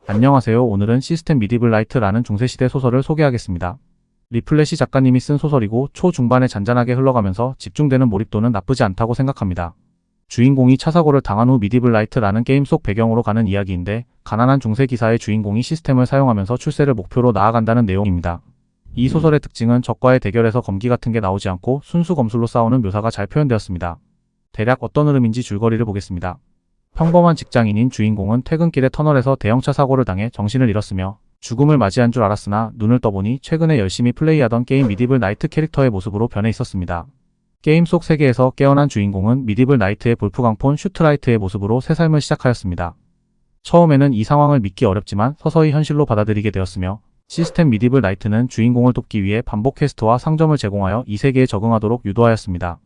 안녕하세요. 오늘은 시스템 미디블 라이트라는 중세시대 소설을 소개하겠습니다. 리플래시 작가님이 쓴 소설이고 초중반에 잔잔하게 흘러가면서 집중되는 몰입도는 나쁘지 않다고 생각합니다. 주인공이 차사고를 당한 후 미디블 라이트라는 게임 속 배경으로 가는 이야기인데 가난한 중세 기사의 주인공이 시스템을 사용하면서 출세를 목표로 나아간다는 내용입니다. 이 소설의 특징은 적과의 대결에서 검기 같은 게 나오지 않고 순수 검술로 싸우는 묘사가 잘 표현되었습니다. 대략 어떤 흐름인지 줄거리를 보겠습니다. 평범한 직장인인 주인공은 퇴근길에 터널에서 대형차 사고를 당해 정신을 잃었으며 죽음을 맞이한 줄 알았으나 눈을 떠보니 최근에 열심히 플레이하던 게임 미디블 나이트 캐릭터의 모습으로 변해 있었습니다. 게임 속 세계에서 깨어난 주인공은 미디블 나이트의 볼프강폰 슈트라이트의 모습으로 새 삶을 시작하였습니다. 처음에는 이 상황을 믿기 어렵지만 서서히 현실로 받아들이게 되었으며 시스템 미디블 나이트는 주인공을 돕기 위해 반복 퀘스트와 상점을 제공하여 이 세계에 적응하도록 유도하였습니다.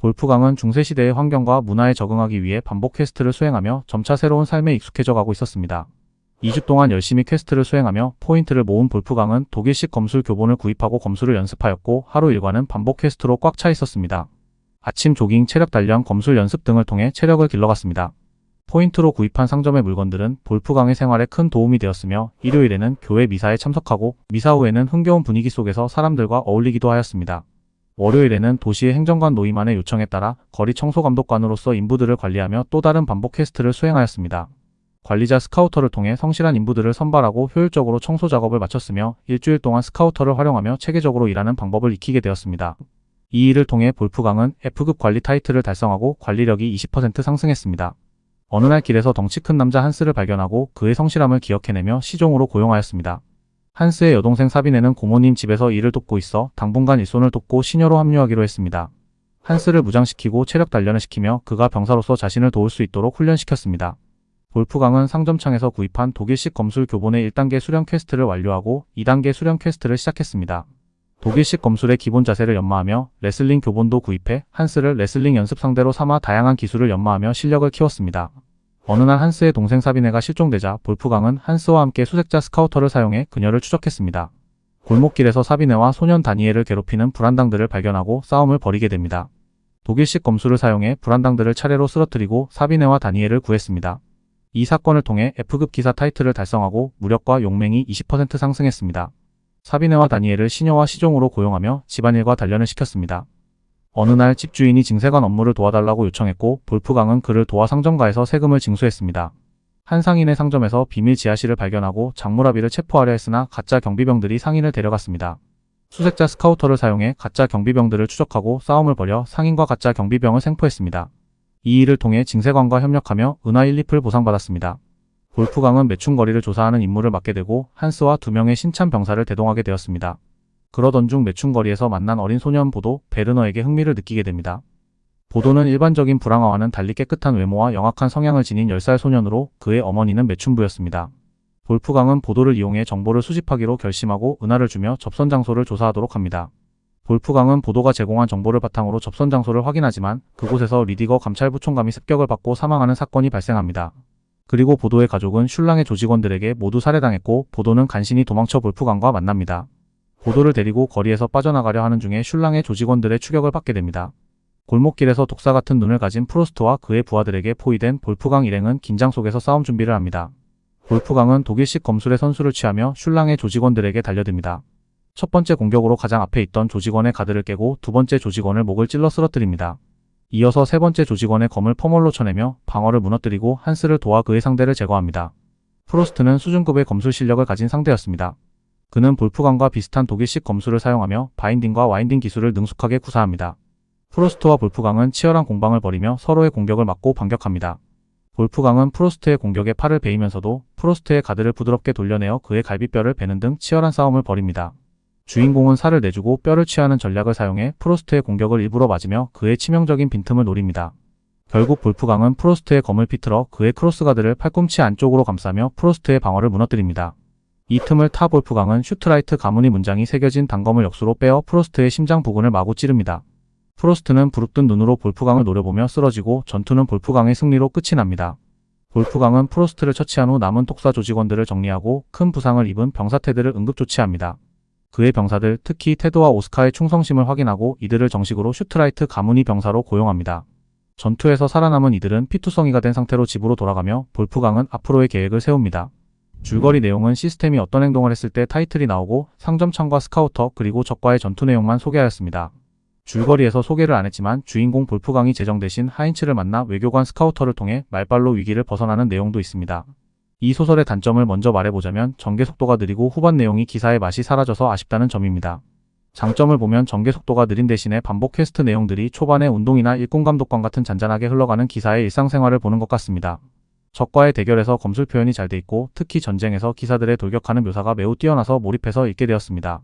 볼프강은 중세시대의 환경과 문화에 적응하기 위해 반복 퀘스트를 수행하며 점차 새로운 삶에 익숙해져 가고 있었습니다. 2주 동안 열심히 퀘스트를 수행하며 포인트를 모은 볼프강은 독일식 검술 교본을 구입하고 검술을 연습하였고 하루 일과는 반복 퀘스트로 꽉 차 있었습니다. 아침 조깅, 체력 단련, 검술 연습 등을 통해 체력을 길러갔습니다. 포인트로 구입한 상점의 물건들은 볼프강의 생활에 큰 도움이 되었으며 일요일에는 교회 미사에 참석하고 미사 후에는 흥겨운 분위기 속에서 사람들과 어울리기도 하였습니다. 월요일에는 도시의 행정관 노임안의 요청에 따라 거리 청소감독관으로서 인부들을 관리하며 또 다른 반복 퀘스트를 수행하였습니다. 관리자 스카우터를 통해 성실한 인부들을 선발하고 효율적으로 청소 작업을 마쳤으며 일주일 동안 스카우터를 활용하며 체계적으로 일하는 방법을 익히게 되었습니다. 이 일을 통해 볼프강은 F급 관리 타이틀을 달성하고 관리력이 20% 상승했습니다. 어느 날 길에서 덩치 큰 남자 한스를 발견하고 그의 성실함을 기억해내며 시종으로 고용하였습니다. 한스의 여동생 사비네는 고모님 집에서 일을 돕고 있어 당분간 일손을 돕고 시녀로 합류하기로 했습니다. 한스를 무장시키고 체력 단련을 시키며 그가 병사로서 자신을 도울 수 있도록 훈련시켰습니다. 볼프강은 상점창에서 구입한 독일식 검술 교본의 1단계 수련 퀘스트를 완료하고 2단계 수련 퀘스트를 시작했습니다. 독일식 검술의 기본 자세를 연마하며 레슬링 교본도 구입해 한스를 레슬링 연습 상대로 삼아 다양한 기술을 연마하며 실력을 키웠습니다. 어느 날 한스의 동생 사비네가 실종되자 볼프강은 한스와 함께 수색자 스카우터를 사용해 그녀를 추적했습니다. 골목길에서 사비네와 소년 다니엘을 괴롭히는 불안당들을 발견하고 싸움을 벌이게 됩니다. 독일식 검술을 사용해 불안당들을 차례로 쓰러뜨리고 사비네와 다니엘을 구했습니다. 이 사건을 통해 F급 기사 타이틀을 달성하고 무력과 용맹이 20% 상승했습니다. 사비네와 다니엘을 시녀와 시종으로 고용하며 집안일과 단련을 시켰습니다. 어느 날 집주인이 징세관 업무를 도와달라고 요청했고 볼프강은 그를 도와 상점가에서 세금을 징수했습니다. 한 상인의 상점에서 비밀 지하실을 발견하고 장무라비를 체포하려 했으나 가짜 경비병들이 상인을 데려갔습니다. 수색자 스카우터를 사용해 가짜 경비병들을 추적하고 싸움을 벌여 상인과 가짜 경비병을 생포했습니다. 이 일을 통해 징세관과 협력하며 은하 1잎을 보상받았습니다. 볼프강은 매춘거리를 조사하는 임무를 맡게 되고 한스와 2명의 신참 병사를 대동하게 되었습니다. 그러던 중 매춘거리에서 만난 어린 소년 보도 베르너에게 흥미를 느끼게 됩니다. 보도는 일반적인 불황아와는 달리 깨끗한 외모와 영악한 성향을 지닌 10살 소년으로 그의 어머니는 매춘부였습니다. 볼프강은 보도를 이용해 정보를 수집하기로 결심하고 은하를 주며 접선 장소를 조사하도록 합니다. 볼프강은 보도가 제공한 정보를 바탕으로 접선 장소를 확인하지만 그곳에서 리디거 감찰부 총감이 습격을 받고 사망하는 사건이 발생합니다. 그리고 보도의 가족은 슐랑의 조직원들에게 모두 살해당했고 보도는 간신히 도망쳐 볼프강과 만납니다. 보도를 데리고 거리에서 빠져나가려 하는 중에 슐랑의 조직원들의 추격을 받게 됩니다. 골목길에서 독사 같은 눈을 가진 프로스트와 그의 부하들에게 포위된 볼프강 일행은 긴장 속에서 싸움 준비를 합니다. 볼프강은 독일식 검술의 선수를 취하며 슐랑의 조직원들에게 달려듭니다. 첫 번째 공격으로 가장 앞에 있던 조직원의 가드를 깨고 두 번째 조직원을 목을 찔러 쓰러뜨립니다. 이어서 세 번째 조직원의 검을 포멀로 쳐내며 방어를 무너뜨리고 한스를 도와 그의 상대를 제거합니다. 프로스트는 수준급의 검술 실력을 가진 상대였습니다. 그는 볼프강과 비슷한 독일식 검술을 사용하며 바인딩과 와인딩 기술을 능숙하게 구사합니다. 프로스트와 볼프강은 치열한 공방을 벌이며 서로의 공격을 막고 반격합니다. 볼프강은 프로스트의 공격에 팔을 베이면서도 프로스트의 가드를 부드럽게 돌려내어 그의 갈비뼈를 베는 등 치열한 싸움을 벌입니다. 주인공은 살을 내주고 뼈를 취하는 전략을 사용해 프로스트의 공격을 일부러 맞으며 그의 치명적인 빈틈을 노립니다. 결국 볼프강은 프로스트의 검을 비틀어 그의 크로스가드를 팔꿈치 안쪽으로 감싸며 프로스트의 방어를 무너뜨립니다. 이 틈을 타 볼프강은 슈트라이트 가문이 문장이 새겨진 단검을 역수로 빼어 프로스트의 심장 부근을 마구 찌릅니다. 프로스트는 부릅뜬 눈으로 볼프강을 노려보며 쓰러지고 전투는 볼프강의 승리로 끝이 납니다. 볼프강은 프로스트를 처치한 후 남은 독사 조직원들을 정리하고 큰 부상을 입은 병사 테드를 응급조치합니다. 그의 병사들, 특히 테드와 오스카의 충성심을 확인하고 이들을 정식으로 슈트라이트 가문이 병사로 고용합니다. 전투에서 살아남은 이들은 피투성이가 된 상태로 집으로 돌아가며 볼프강은 앞으로의 계획을 세웁니다. 줄거리 내용은 시스템이 어떤 행동을 했을 때 타이틀이 나오고 상점창과 스카우터 그리고 적과의 전투 내용만 소개하였습니다. 줄거리에서 소개를 안 했지만 주인공 볼프강이 제정 대신 하인츠를 만나 외교관 스카우터를 통해 말빨로 위기를 벗어나는 내용도 있습니다. 이 소설의 단점을 먼저 말해보자면 전개 속도가 느리고 후반 내용이 기사의 맛이 사라져서 아쉽다는 점입니다. 장점을 보면 전개 속도가 느린 대신에 반복 퀘스트 내용들이 초반에 운동이나 일꾼감독관 같은 잔잔하게 흘러가는 기사의 일상생활을 보는 것 같습니다. 적과의 대결에서 검술 표현이 잘 돼 있고 특히 전쟁에서 기사들의 돌격하는 묘사가 매우 뛰어나서 몰입해서 읽게 되었습니다.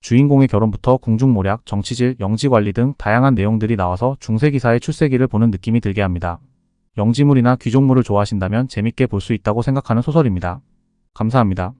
주인공의 결혼부터 궁중모략, 정치질, 영지관리 등 다양한 내용들이 나와서 중세기사의 출세기를 보는 느낌이 들게 합니다. 영지물이나 귀족물을 좋아하신다면 재밌게 볼 수 있다고 생각하는 소설입니다. 감사합니다.